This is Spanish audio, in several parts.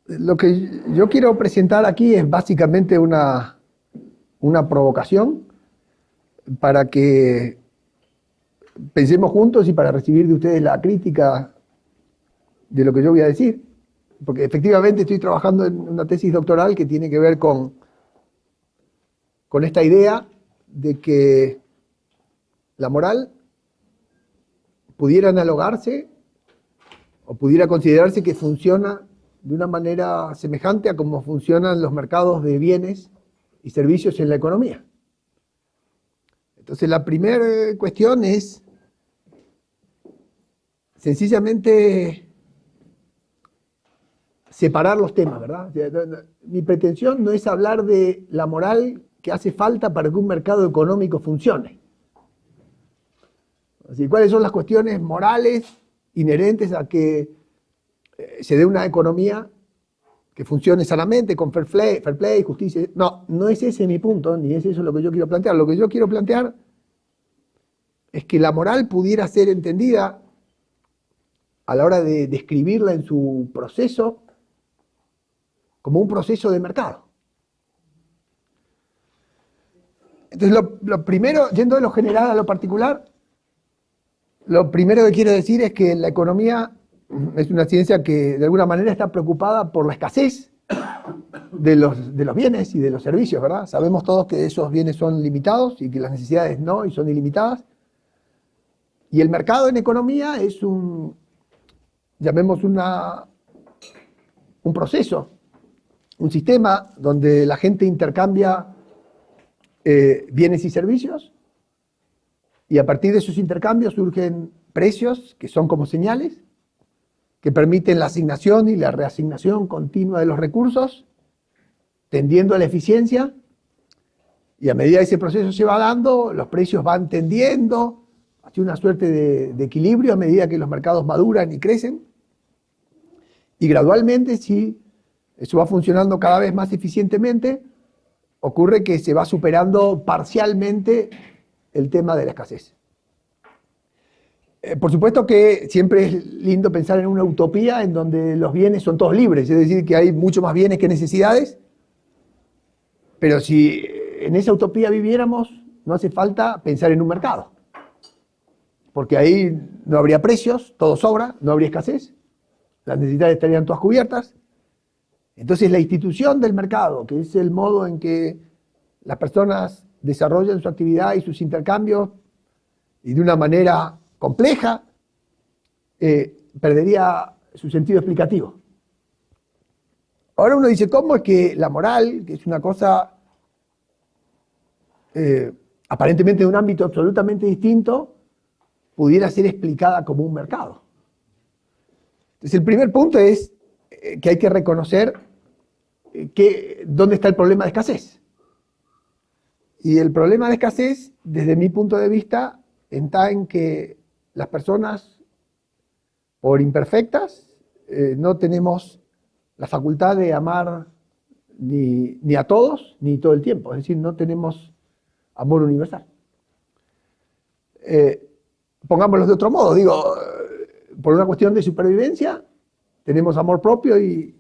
Lo que yo quiero presentar aquí es básicamente una provocación para que pensemos juntos y para recibir de ustedes la crítica de lo que yo voy a decir. Porque efectivamente estoy trabajando en una tesis doctoral que tiene que ver con esta idea de que la moral pudiera analogarse o pudiera considerarse que funciona de una manera semejante a cómo funcionan los mercados de bienes y servicios en la economía. Entonces, la primera cuestión es sencillamente separar los temas, ¿verdad? Mi pretensión no es hablar de la moral que hace falta para que un mercado económico funcione. Así, ¿cuáles son las cuestiones morales inherentes a que se dé una economía que funcione sanamente, con fair play, justicia? No, no es ese mi punto, ni es eso lo que yo quiero plantear. Lo que yo quiero plantear es que la moral pudiera ser entendida a la hora de describirla en su proceso como un proceso de mercado. Entonces, lo primero, yendo de lo general a lo particular, lo primero que quiero decir es que la economía es una ciencia que de alguna manera está preocupada por la escasez de los bienes y de los servicios, ¿verdad? Sabemos todos que esos bienes son limitados y que las necesidades no, y son ilimitadas. Y el mercado en economía es llamemos un proceso, un sistema donde la gente intercambia bienes y servicios, y a partir de esos intercambios surgen precios que son como señales, que permiten la asignación y la reasignación continua de los recursos, tendiendo a la eficiencia, y a medida que ese proceso se va dando, los precios van tendiendo hacia una suerte de equilibrio a medida que los mercados maduran y crecen, y gradualmente, si eso va funcionando cada vez más eficientemente, ocurre que se va superando parcialmente el tema de la escasez. Por supuesto que siempre es lindo pensar en una utopía en donde los bienes son todos libres, es decir, que hay mucho más bienes que necesidades, pero si en esa utopía viviéramos, no hace falta pensar en un mercado, porque ahí no habría precios, todo sobra, no habría escasez, las necesidades estarían todas cubiertas. Entonces, la institución del mercado, que es el modo en que las personas desarrollan su actividad y sus intercambios, y de una manera compleja, perdería su sentido explicativo. Ahora uno dice, ¿cómo es que la moral, que es una cosa aparentemente de un ámbito absolutamente distinto, pudiera ser explicada como un mercado? Entonces, el primer punto es que hay que reconocer dónde está el problema de escasez. Y el problema de escasez, desde mi punto de vista, está en que las personas, por imperfectas, no tenemos la facultad de amar ni a todos, ni todo el tiempo. Es decir, no tenemos amor universal. Pongámoslo de otro modo, digo, por una cuestión de supervivencia, tenemos amor propio y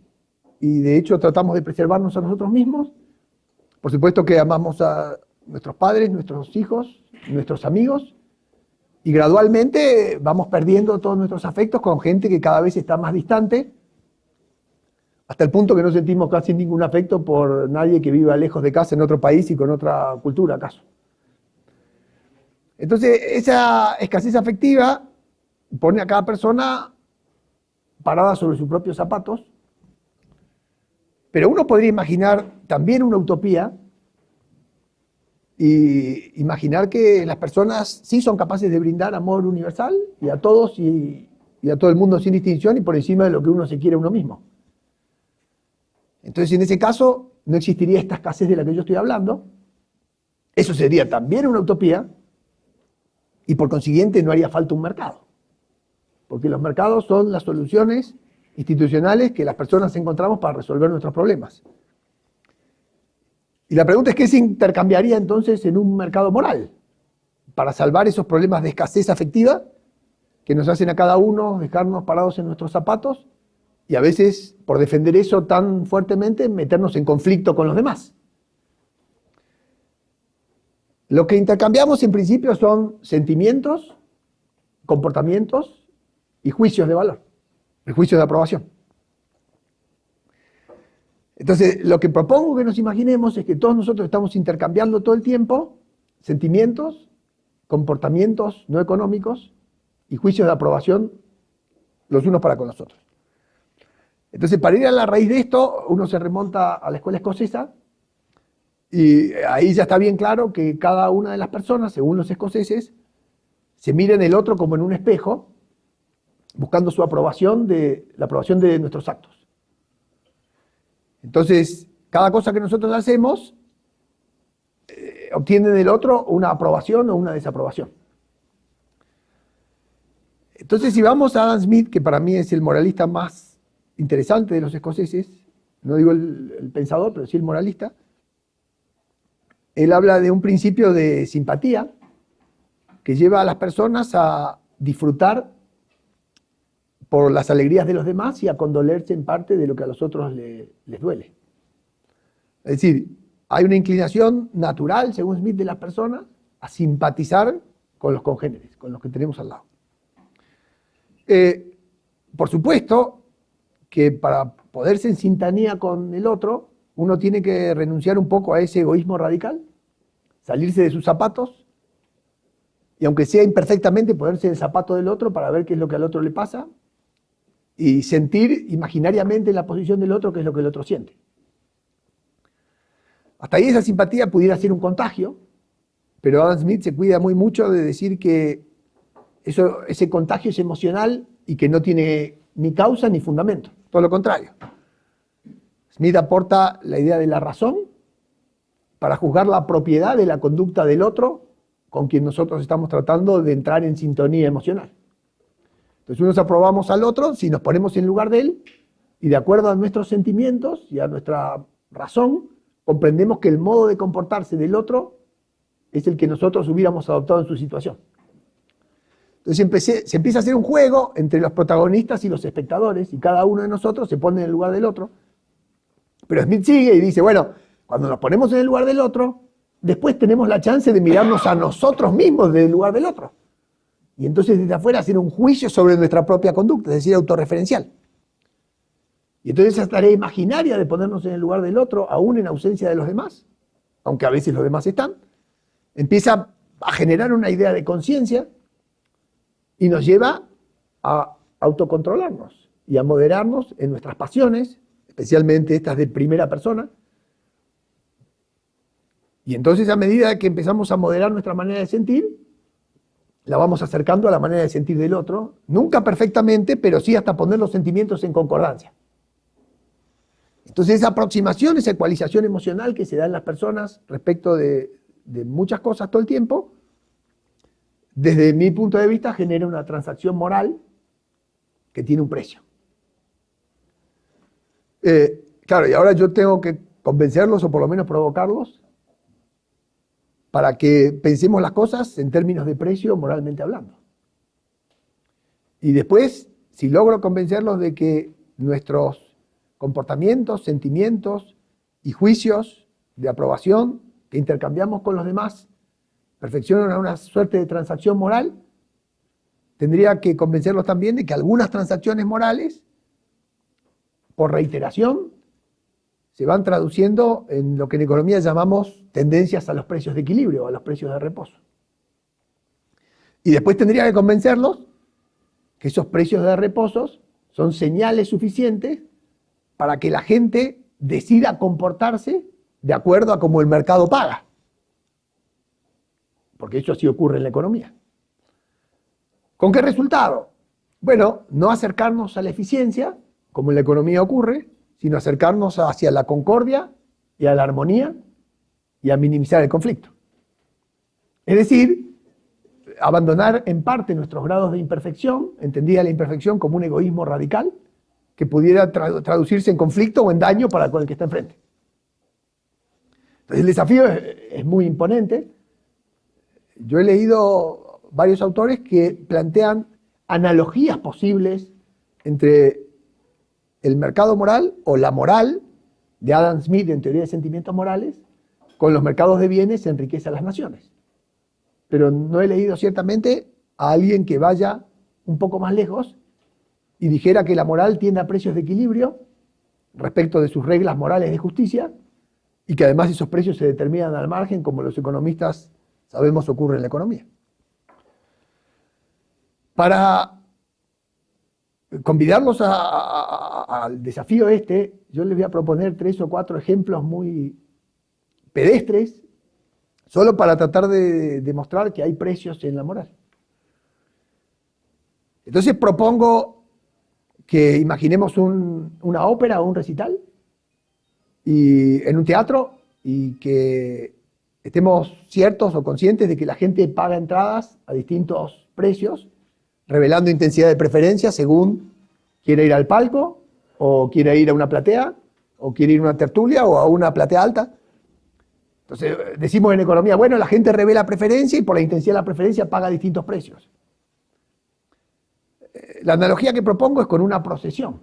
de hecho tratamos de preservarnos a nosotros mismos. Por supuesto que amamos a nuestros padres, nuestros hijos, nuestros amigos, y gradualmente vamos perdiendo todos nuestros afectos con gente que cada vez está más distante, hasta el punto que no sentimos casi ningún afecto por nadie que viva lejos de casa en otro país y con otra cultura, acaso. Entonces, esa escasez afectiva pone a cada persona parada sobre sus propios zapatos, pero uno podría imaginar también una utopía y imaginar que las personas sí son capaces de brindar amor universal y a todos y a todo el mundo sin distinción y por encima de lo que uno se quiere a uno mismo. Entonces, en ese caso, no existiría esta escasez de la que yo estoy hablando. Eso sería también una utopía y por consiguiente no haría falta un mercado. Porque los mercados son las soluciones institucionales que las personas encontramos para resolver nuestros problemas. Y la pregunta es, ¿qué se intercambiaría entonces en un mercado moral para salvar esos problemas de escasez afectiva que nos hacen a cada uno dejarnos parados en nuestros zapatos Y a veces, por defender eso tan fuertemente, meternos en conflicto con los demás. Lo que intercambiamos en principio son sentimientos, comportamientos y juicios de valor, juicios de aprobación. Entonces, lo que propongo que nos imaginemos es que todos nosotros estamos intercambiando todo el tiempo sentimientos, comportamientos no económicos y juicios de aprobación los unos para con los otros. Entonces, para ir a la raíz de esto, uno se remonta a la escuela escocesa y ahí ya está bien claro que cada una de las personas, según los escoceses, se mira en el otro como en un espejo, buscando su aprobación la aprobación de nuestros actos. Entonces, cada cosa que nosotros hacemos obtiene del otro una aprobación o una desaprobación. Entonces, si vamos a Adam Smith, que para mí es el moralista más interesante de los escoceses, no digo el pensador, pero sí el moralista, él habla de un principio de simpatía que lleva a las personas a disfrutar por las alegrías de los demás y a condolerse en parte de lo que a los otros les duele. Es decir, hay una inclinación natural, según Smith, de las personas a simpatizar con los congéneres, con los que tenemos al lado. Por supuesto que para poderse en sintonía con el otro, uno tiene que renunciar un poco a ese egoísmo radical, salirse de sus zapatos, y aunque sea imperfectamente, ponerse en el zapato del otro para ver qué es lo que al otro le pasa, y sentir imaginariamente en la posición del otro qué es lo que el otro siente. Hasta ahí esa simpatía pudiera ser un contagio, pero Adam Smith se cuida muy mucho de decir que ese contagio es emocional y que no tiene ni causa ni fundamento, todo lo contrario. Smith aporta la idea de la razón para juzgar la propiedad de la conducta del otro con quien nosotros estamos tratando de entrar en sintonía emocional. Entonces nos aprobamos al otro si nos ponemos en lugar de él y de acuerdo a nuestros sentimientos y a nuestra razón, comprendemos que el modo de comportarse del otro es el que nosotros hubiéramos adoptado en su situación. Entonces se empieza a hacer un juego entre los protagonistas y los espectadores y cada uno de nosotros se pone en el lugar del otro. Pero Smith sigue y dice, bueno, cuando nos ponemos en el lugar del otro, después tenemos la chance de mirarnos a nosotros mismos desde el lugar del otro. Y entonces desde afuera hacer un juicio sobre nuestra propia conducta, es decir, autorreferencial. Y entonces esa tarea imaginaria de ponernos en el lugar del otro, aún en ausencia de los demás, aunque a veces los demás están, empieza a generar una idea de conciencia y nos lleva a autocontrolarnos y a moderarnos en nuestras pasiones, especialmente estas de primera persona. Y entonces a medida que empezamos a moderar nuestra manera de sentir, la vamos acercando a la manera de sentir del otro, nunca perfectamente, pero sí hasta poner los sentimientos en concordancia. Entonces esa aproximación, esa ecualización emocional que se da en las personas respecto de muchas cosas todo el tiempo, desde mi punto de vista genera una transacción moral que tiene un precio. Claro, y ahora yo tengo que convencerlos o por lo menos provocarlos para que pensemos las cosas en términos de precio moralmente hablando. Y después, si logro convencerlos de que nuestros comportamientos, sentimientos y juicios de aprobación que intercambiamos con los demás perfeccionan a una suerte de transacción moral, tendría que convencerlos también de que algunas transacciones morales, por reiteración, se van traduciendo en lo que en economía llamamos tendencias a los precios de equilibrio, a los precios de reposo. Y después tendría que convencerlos que esos precios de reposo son señales suficientes para que la gente decida comportarse de acuerdo a cómo el mercado paga. Porque eso sí ocurre en la economía. ¿Con qué resultado? Bueno, no acercarnos a la eficiencia, como en la economía ocurre, sino acercarnos hacia la concordia y a la armonía y a minimizar el conflicto. Es decir, abandonar en parte nuestros grados de imperfección, entendida la imperfección como un egoísmo radical, que pudiera traducirse en conflicto o en daño para con el que está enfrente. Entonces el desafío es muy imponente. Yo he leído varios autores que plantean analogías posibles entre el mercado moral o la moral de Adam Smith en Teoría de Sentimientos Morales, con los mercados de bienes enriquece a las naciones. Pero no he leído ciertamente a alguien que vaya un poco más lejos y dijera que la moral tiende a precios de equilibrio respecto de sus reglas morales de justicia y que además esos precios se determinan al margen, como los economistas sabemos ocurre en la economía. Para convidarlos al desafío yo les voy a proponer 3 o 4 ejemplos muy pedestres, solo para tratar de demostrar que hay precios en la moral. Entonces propongo que imaginemos una ópera o un recital en un teatro y que estemos ciertos o conscientes de que la gente paga entradas a distintos precios, revelando intensidad de preferencia según quiere ir al palco, o quiere ir a una platea, o quiere ir a una tertulia, o a una platea alta. Entonces decimos en economía, bueno, la gente revela preferencia y por la intensidad de la preferencia paga distintos precios. La analogía que propongo es con una procesión.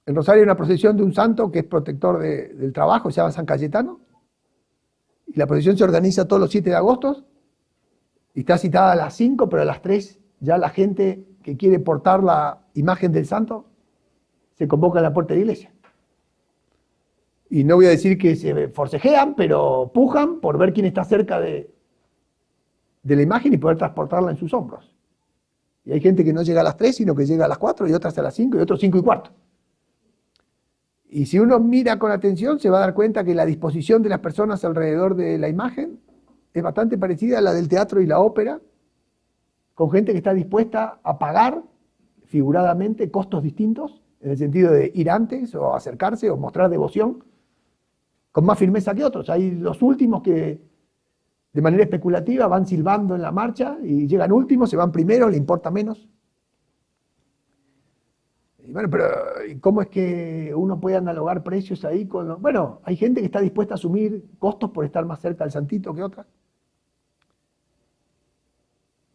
En Rosario hay una procesión de un santo que es protector del trabajo, se llama San Cayetano, y la procesión se organiza todos los 7 de agosto, y está citada a las 5, pero a las 3 ya la gente que quiere portar la imagen del santo se convoca en la puerta de la iglesia. Y no voy a decir que se forcejean, pero pujan por ver quién está cerca de la imagen y poder transportarla en sus hombros. Y hay gente que no llega a las 3, sino que llega a las 4, y otras a las 5, y otros 5 y cuarto. Y si uno mira con atención, se va a dar cuenta que la disposición de las personas alrededor de la imagen es bastante parecida a la del teatro y la ópera, con gente que está dispuesta a pagar figuradamente costos distintos, en el sentido de ir antes o acercarse o mostrar devoción, con más firmeza que otros. Hay los últimos que de manera especulativa van silbando en la marcha y llegan últimos, se van primero, le importa menos. Y bueno, pero ¿cómo es que uno puede analogar precios ahí con los... Bueno, hay gente que está dispuesta a asumir costos por estar más cerca del santito que otra.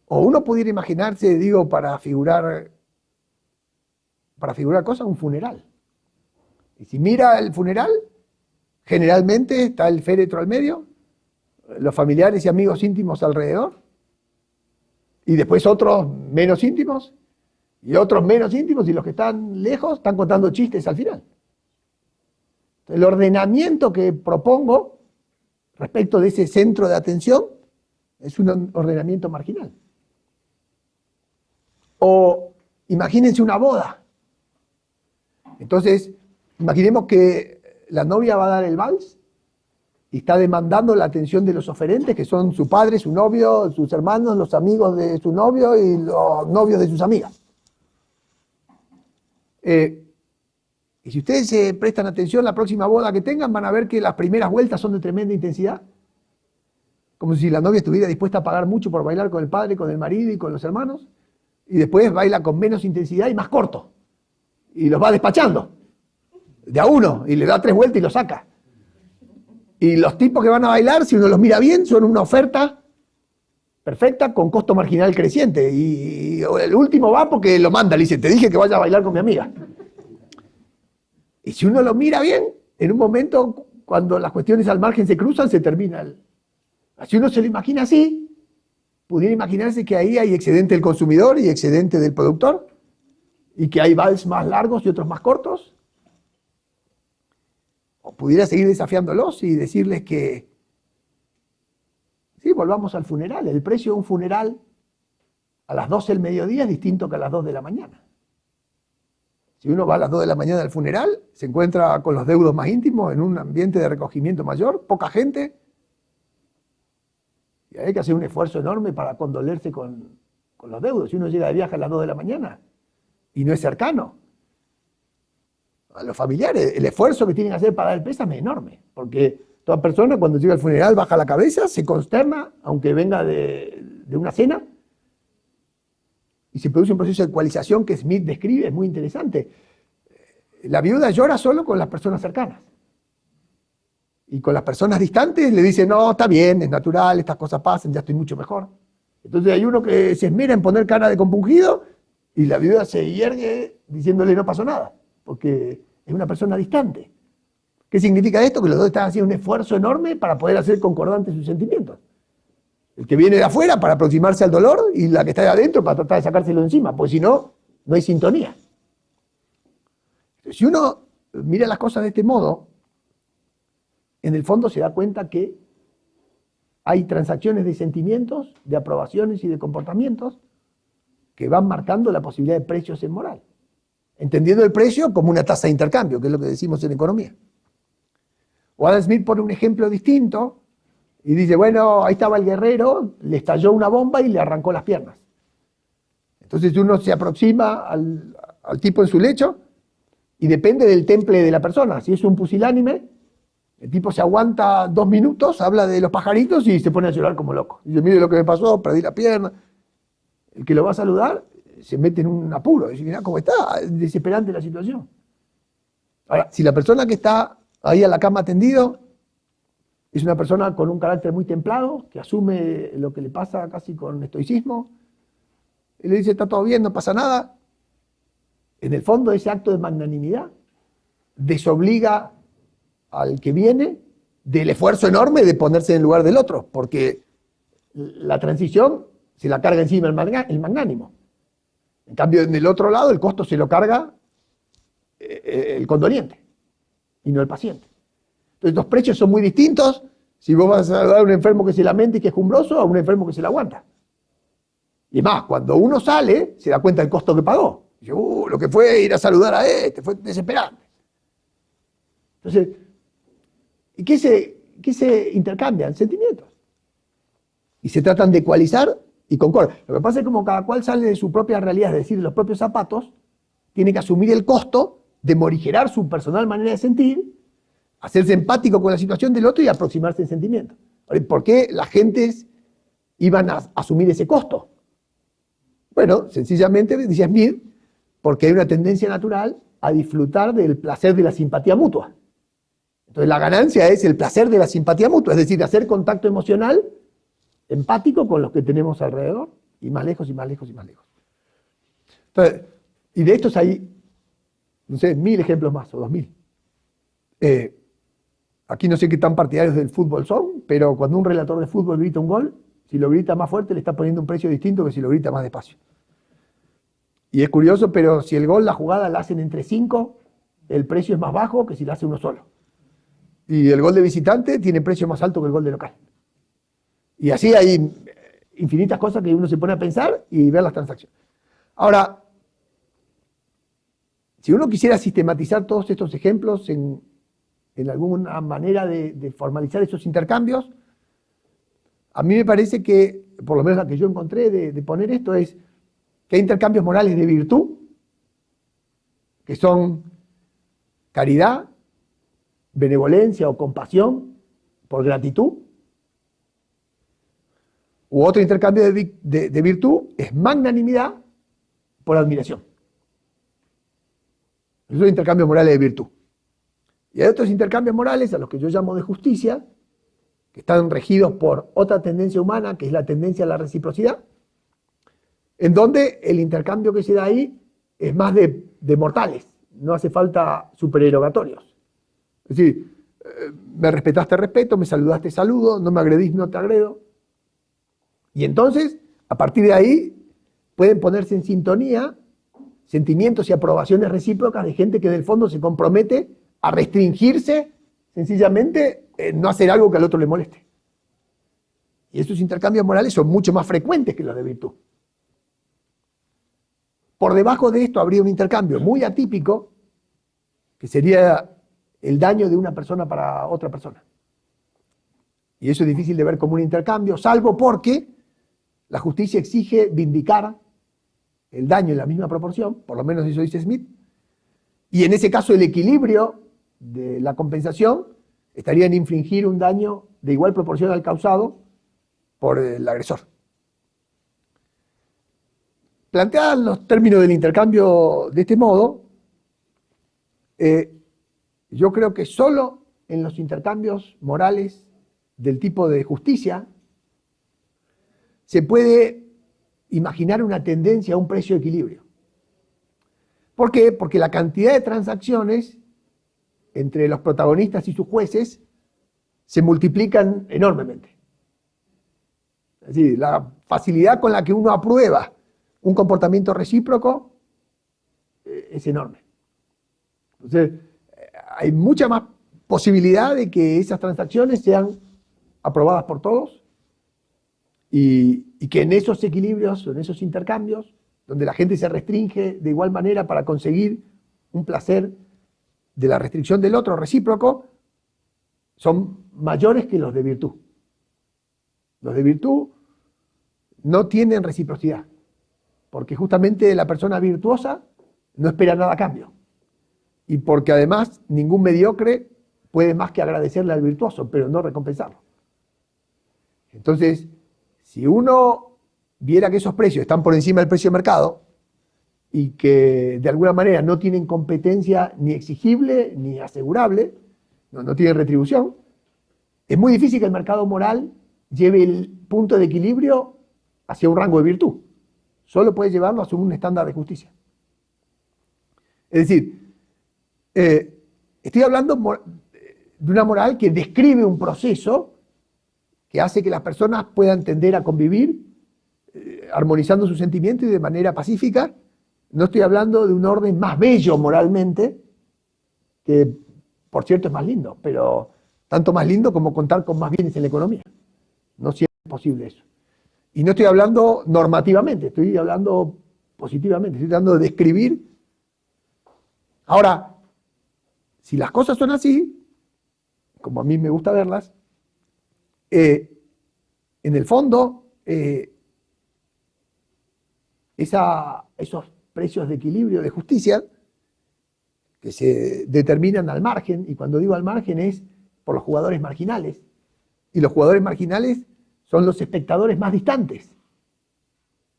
O uno pudiera imaginarse, digo, para figurar cosas, un funeral. Y si mira el funeral, generalmente está el féretro al medio, los familiares y amigos íntimos alrededor, y después otros menos íntimos, y otros menos íntimos, y los que están lejos están contando chistes al final. El ordenamiento que propongo respecto de ese centro de atención es un ordenamiento marginal. O imagínense una boda. Entonces, imaginemos que la novia va a dar el vals y está demandando la atención de los oferentes, que son su padre, su novio, sus hermanos, los amigos de su novio y los novios de sus amigas. Y si ustedes se prestan atención, la próxima boda que tengan, van a ver que las primeras vueltas son de tremenda intensidad. Como si la novia estuviera dispuesta a pagar mucho por bailar con el padre, con el marido y con los hermanos. Y después baila con menos intensidad y más corto. Y los va despachando. De a uno. Y le da 3 vueltas y lo saca. Y los tipos que van a bailar, si uno los mira bien, son una oferta perfecta con costo marginal creciente. Y el último va porque lo manda. Le dice, te dije que vaya a bailar con mi amiga. Y si uno lo mira bien, en un momento, cuando las cuestiones al margen se cruzan, se termina. Si uno se lo imagina así, pudiera imaginarse que ahí hay excedente del consumidor y excedente del productor, y que hay vals más largos y otros más cortos. O pudiera seguir desafiándolos y decirles que, sí, volvamos al funeral. El precio de un funeral a las 12 del mediodía es distinto que a las 2 de la mañana. Si uno va a las 2 de la mañana al funeral, se encuentra con los deudos más íntimos en un ambiente de recogimiento mayor, poca gente. Y hay que hacer un esfuerzo enorme para condolerse con los deudos. Si uno llega de viaje a las 2 de la mañana y no es cercano, a los familiares, el esfuerzo que tienen que hacer para dar el pésame es enorme. Porque toda persona cuando llega al funeral baja la cabeza, se consterna, aunque venga de una cena, y se produce un proceso de ecualización que Smith describe, es muy interesante. La viuda llora solo con las personas cercanas. Y con las personas distantes le dice, no, está bien, es natural, estas cosas pasan, ya estoy mucho mejor. Entonces hay uno que se esmera en poner cara de compungido Y la viuda se hiergue diciéndole no pasó nada, porque es una persona distante. ¿Qué significa esto? Que los dos están haciendo un esfuerzo enorme para poder hacer concordantes sus sentimientos. El que viene de afuera para aproximarse al dolor y la que está de adentro para tratar de sacárselo encima, pues si no, no hay sintonía. Si uno mira las cosas de este modo, en el fondo se da cuenta que hay transacciones de sentimientos, de aprobaciones y de comportamientos que van marcando la posibilidad de precios en moral, entendiendo el precio como una tasa de intercambio, que es lo que decimos en economía. O Adam Smith pone un ejemplo distinto y dice, bueno, ahí estaba el guerrero, le estalló una bomba y le arrancó las piernas. Entonces uno se aproxima al tipo en su lecho y depende del temple de la persona. Si es un pusilánime, el tipo se aguanta 2 minutos, habla de los pajaritos y se pone a llorar como loco. Dice, mire lo que me pasó, perdí la pierna. El que lo va a saludar se mete en un apuro. Dice, mirá cómo está, es desesperante la situación. Ahora, si la persona que está ahí a la cama tendido es una persona con un carácter muy templado, que asume lo que le pasa casi con estoicismo, y le dice, está todo bien, no pasa nada. En el fondo, ese acto de magnanimidad desobliga al que viene del esfuerzo enorme de ponerse en el lugar del otro, porque la transición se la carga encima el magnánimo. En cambio, en el otro lado, el costo se lo carga el condoliente y no el paciente. Entonces, los precios son muy distintos si vos vas a dar a un enfermo que se lamenta y que es quejumbroso a un enfermo que se la aguanta. Y más, cuando uno sale, se da cuenta del costo que pagó. Dice, lo que fue ir a saludar a este, fue desesperante. Entonces, ¿y qué se intercambian? Sentimientos. Y se tratan de ecualizar y concordar. Lo que pasa es que como cada cual sale de su propia realidad, es decir, de los propios zapatos, tiene que asumir el costo de morigerar su personal manera de sentir, hacerse empático con la situación del otro y aproximarse en sentimiento. ¿Por qué las gentes iban a asumir ese costo? Bueno, sencillamente, dice Smith, porque hay una tendencia natural a disfrutar del placer de la simpatía mutua. Entonces la ganancia es el placer de la simpatía mutua, es decir, hacer contacto emocional empático con los que tenemos alrededor, y más lejos, y más lejos, y más lejos. Entonces, y de estos hay, no sé, 1000 ejemplos más, o 2000. Aquí no sé qué tan partidarios del fútbol son, pero cuando un relator de fútbol grita un gol, si lo grita más fuerte le está poniendo un precio distinto que si lo grita más despacio. Y es curioso, pero si el gol, la jugada la hacen entre 5, el precio es más bajo que si la hace uno solo. Y el gol de visitante tiene precio más alto que el gol de local. Y así hay infinitas cosas que uno se pone a pensar y ver las transacciones. Ahora, si uno quisiera sistematizar todos estos ejemplos en alguna manera de formalizar esos intercambios, a mí me parece que, por lo menos la que yo encontré de poner esto, es que hay intercambios morales de virtud, que son caridad, benevolencia o compasión por gratitud. U otro intercambio de virtud es magnanimidad por admiración. Esos son intercambios morales de virtud. Y hay otros intercambios morales, a los que yo llamo de justicia, que están regidos por otra tendencia humana, que es la tendencia a la reciprocidad, en donde el intercambio que se da ahí es más de mortales, no hace falta supererogatorios. Es decir, me respetaste, respeto, me saludaste, saludo, no me agredís, no te agredo. Y entonces, a partir de ahí, pueden ponerse en sintonía sentimientos y aprobaciones recíprocas de gente que del fondo se compromete a restringirse sencillamente en no hacer algo que al otro le moleste. Y esos intercambios morales son mucho más frecuentes que los de virtud. Por debajo de esto habría un intercambio muy atípico, que sería el daño de una persona para otra persona. Y eso es difícil de ver como un intercambio, salvo porque la justicia exige vindicar el daño en la misma proporción, por lo menos eso dice Smith, y en ese caso el equilibrio de la compensación estaría en infligir un daño de igual proporción al causado por el agresor. Planteados los términos del intercambio de este modo, yo creo que solo en los intercambios morales del tipo de justicia se puede imaginar una tendencia a un precio de equilibrio. ¿Por qué? Porque la cantidad de transacciones entre los protagonistas y sus jueces se multiplican enormemente. Es decir, la facilidad con la que uno aprueba un comportamiento recíproco es enorme. Entonces, hay mucha más posibilidad de que esas transacciones sean aprobadas por todos y que en esos equilibrios, en esos intercambios, donde la gente se restringe de igual manera para conseguir un placer de la restricción del otro recíproco, son mayores que los de virtud. Los de virtud no tienen reciprocidad, porque justamente la persona virtuosa no espera nada a cambio. Y porque además ningún mediocre puede más que agradecerle al virtuoso, pero no recompensarlo. Entonces, si uno viera que esos precios están por encima del precio de mercado y que de alguna manera no tienen competencia ni exigible ni asegurable, no tienen retribución, es muy difícil que el mercado moral lleve el punto de equilibrio hacia un rango de virtud. Solo puede llevarlo hacia un estándar de justicia. Es decir, estoy hablando de una moral que describe un proceso que hace que las personas puedan tender a convivir armonizando sus sentimientos y de manera pacífica. No estoy hablando de un orden más bello moralmente, que por cierto es más lindo, pero tanto más lindo como contar con más bienes en la economía. No siempre es posible eso. Y no estoy hablando normativamente, estoy hablando positivamente, estoy tratando de describir. Ahora, si las cosas son así, como a mí me gusta verlas, en el fondo, esos precios de equilibrio, de justicia, que se determinan al margen, y cuando digo al margen es por los jugadores marginales, y los jugadores marginales son los espectadores más distantes,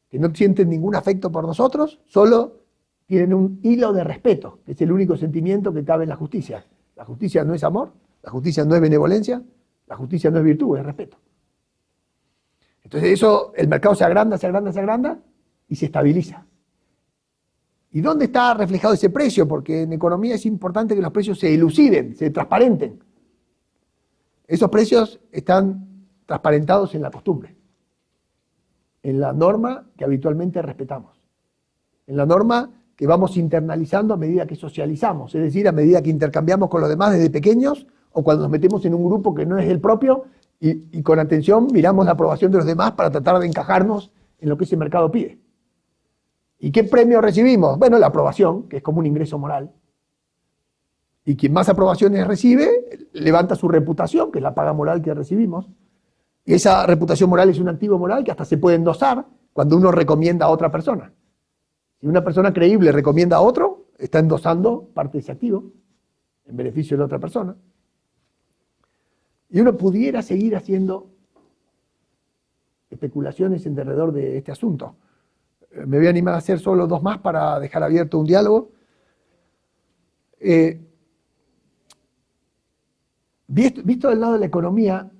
que no sienten ningún afecto por nosotros, solo tienen un hilo de respeto, que es el único sentimiento que cabe en la justicia. La justicia no es amor, la justicia no es benevolencia, la justicia no es virtud, es respeto. Entonces eso, el mercado se agranda, se agranda, se agranda y se estabiliza. ¿Y dónde está reflejado ese precio? Porque en economía es importante que los precios se eluciden, se transparenten. Esos precios están transparentados en la costumbre, en la norma que habitualmente respetamos, en la norma que vamos internalizando a medida que socializamos, es decir, a medida que intercambiamos con los demás desde pequeños o cuando nos metemos en un grupo que no es el propio y con atención miramos la aprobación de los demás para tratar de encajarnos en lo que ese mercado pide. ¿Y qué premio recibimos? Bueno, la aprobación, que es como un ingreso moral. Y quien más aprobaciones recibe, levanta su reputación, que es la paga moral que recibimos. Y esa reputación moral es un activo moral que hasta se puede endosar cuando uno recomienda a otra persona. Si una persona creíble recomienda a otro, está endosando parte de ese activo en beneficio de la otra persona. Y uno pudiera seguir haciendo especulaciones en derredor de este asunto. Me voy a animar a hacer solo dos más para dejar abierto un diálogo. Visto del lado de la economía,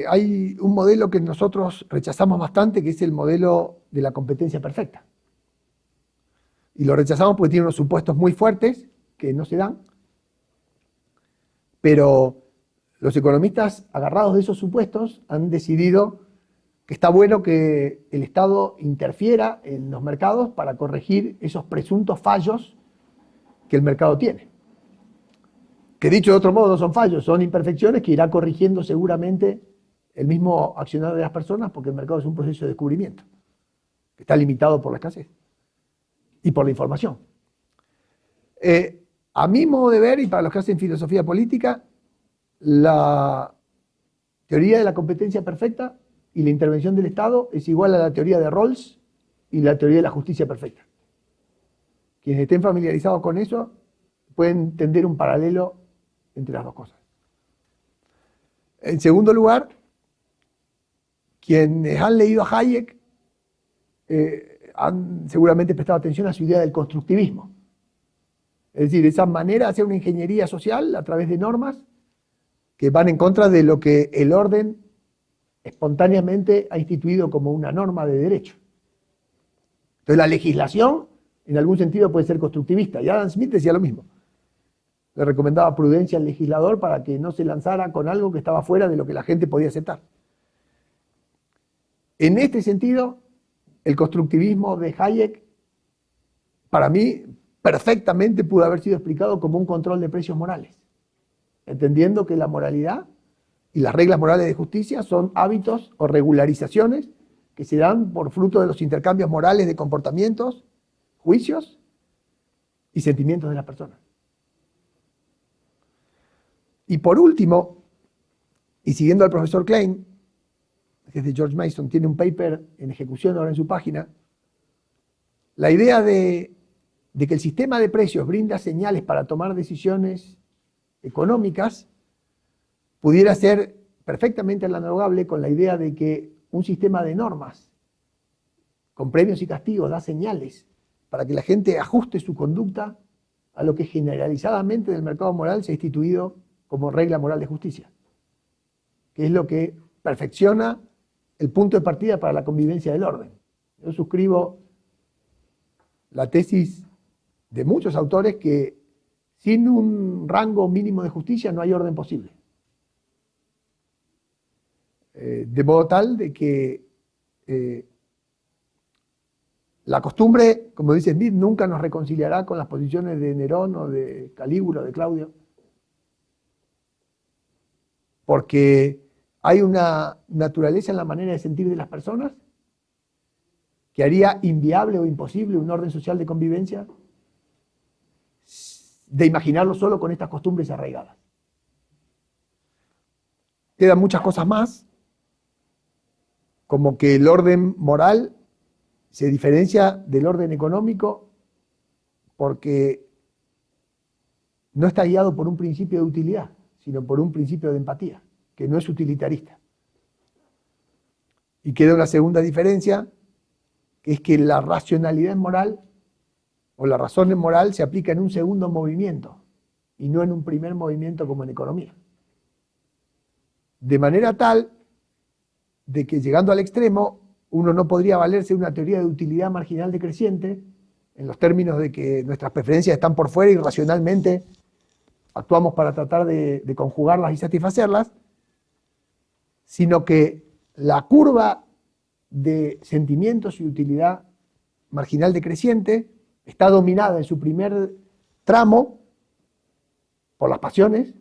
hay un modelo que nosotros rechazamos bastante, que es el modelo de la competencia perfecta. Y lo rechazamos porque tiene unos supuestos muy fuertes que no se dan, pero los economistas agarrados de esos supuestos han decidido que está bueno que el Estado interfiera en los mercados para corregir esos presuntos fallos que el mercado tiene. Que dicho de otro modo no son fallos, son imperfecciones que irá corrigiendo seguramente el mismo accionar de las personas, porque el mercado es un proceso de descubrimiento, que está limitado por la escasez y por la información. A mi modo de ver, y para los que hacen filosofía política, la teoría de la competencia perfecta y la intervención del Estado es igual a la teoría de Rawls y la teoría de la justicia perfecta. Quienes estén familiarizados con eso pueden tender un paralelo entre las dos cosas. En segundo lugar, quienes han leído a Hayek han seguramente prestado atención a su idea del constructivismo. Es decir, esa manera de hacer una ingeniería social a través de normas que van en contra de lo que el orden espontáneamente ha instituido como una norma de derecho. Entonces la legislación en algún sentido puede ser constructivista. Y Adam Smith decía lo mismo. Le recomendaba prudencia al legislador para que no se lanzara con algo que estaba fuera de lo que la gente podía aceptar. En este sentido, el constructivismo de Hayek, para mí, perfectamente pudo haber sido explicado como un control de precios morales, entendiendo que la moralidad y las reglas morales de justicia son hábitos o regularizaciones que se dan por fruto de los intercambios morales de comportamientos, juicios y sentimientos de las personas. Y por último, y siguiendo al profesor Klein, que es de George Mason, tiene un paper en ejecución ahora en su página, la idea de que el sistema de precios brinda señales para tomar decisiones económicas pudiera ser perfectamente analogable con la idea de que un sistema de normas con premios y castigos da señales para que la gente ajuste su conducta a lo que generalizadamente del mercado moral se ha instituido como regla moral de justicia, que es lo que perfecciona el punto de partida para la convivencia del orden. Yo suscribo la tesis de muchos autores que sin un rango mínimo de justicia no hay orden posible. De modo tal de que la costumbre, como dice Smith, nunca nos reconciliará con las posiciones de Nerón o de Calígula o de Claudio, porque hay una naturaleza en la manera de sentir de las personas que haría inviable o imposible un orden social de convivencia de imaginarlo solo con estas costumbres arraigadas. Quedan muchas cosas más, como que el orden moral se diferencia del orden económico porque no está guiado por un principio de utilidad, sino por un principio de empatía, que no es utilitarista. Y queda una segunda diferencia, que es que la racionalidad moral o la razón moral se aplica en un segundo movimiento y no en un primer movimiento como en economía. De manera tal de que llegando al extremo uno no podría valerse de una teoría de utilidad marginal decreciente en los términos de que nuestras preferencias están por fuera y racionalmente actuamos para tratar de conjugarlas y satisfacerlas, sino que la curva de sentimientos y utilidad marginal decreciente está dominada en su primer tramo por las pasiones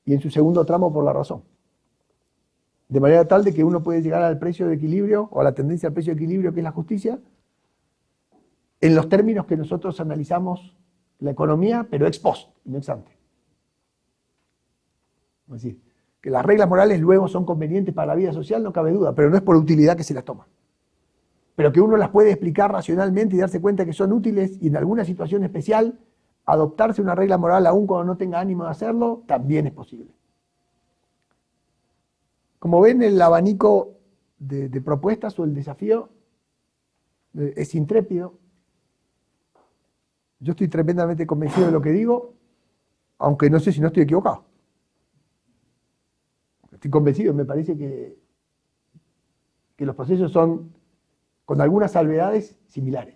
y en su segundo tramo por la razón. De manera tal de que uno puede llegar al precio de equilibrio o a la tendencia al precio de equilibrio, que es la justicia, en los términos que nosotros analizamos la economía, pero ex post, no ex ante. Es decir, que las reglas morales luego son convenientes para la vida social, no cabe duda, pero no es por utilidad que se las toma. Pero que uno las puede explicar racionalmente y darse cuenta que son útiles y en alguna situación especial adoptarse una regla moral aún cuando no tenga ánimo de hacerlo, también es posible. Como ven, el abanico de propuestas o el desafío es intrépido. Yo estoy tremendamente convencido de lo que digo, aunque no sé si no estoy equivocado. Estoy convencido, me parece que los procesos son, con algunas salvedades, similares.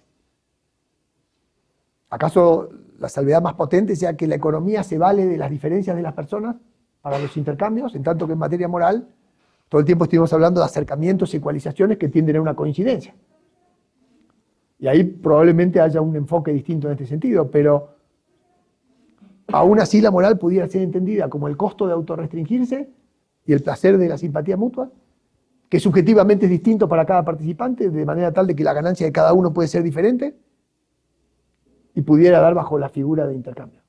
¿Acaso la salvedad más potente sea que la economía se vale de las diferencias de las personas para los intercambios, en tanto que en materia moral todo el tiempo estuvimos hablando de acercamientos y ecualizaciones que tienden a una coincidencia? Y ahí probablemente haya un enfoque distinto en este sentido, pero aún así la moral pudiera ser entendida como el costo de autorrestringirse y el placer de la simpatía mutua, que subjetivamente es distinto para cada participante, de manera tal de que la ganancia de cada uno puede ser diferente, y pudiera dar bajo la figura de intercambio.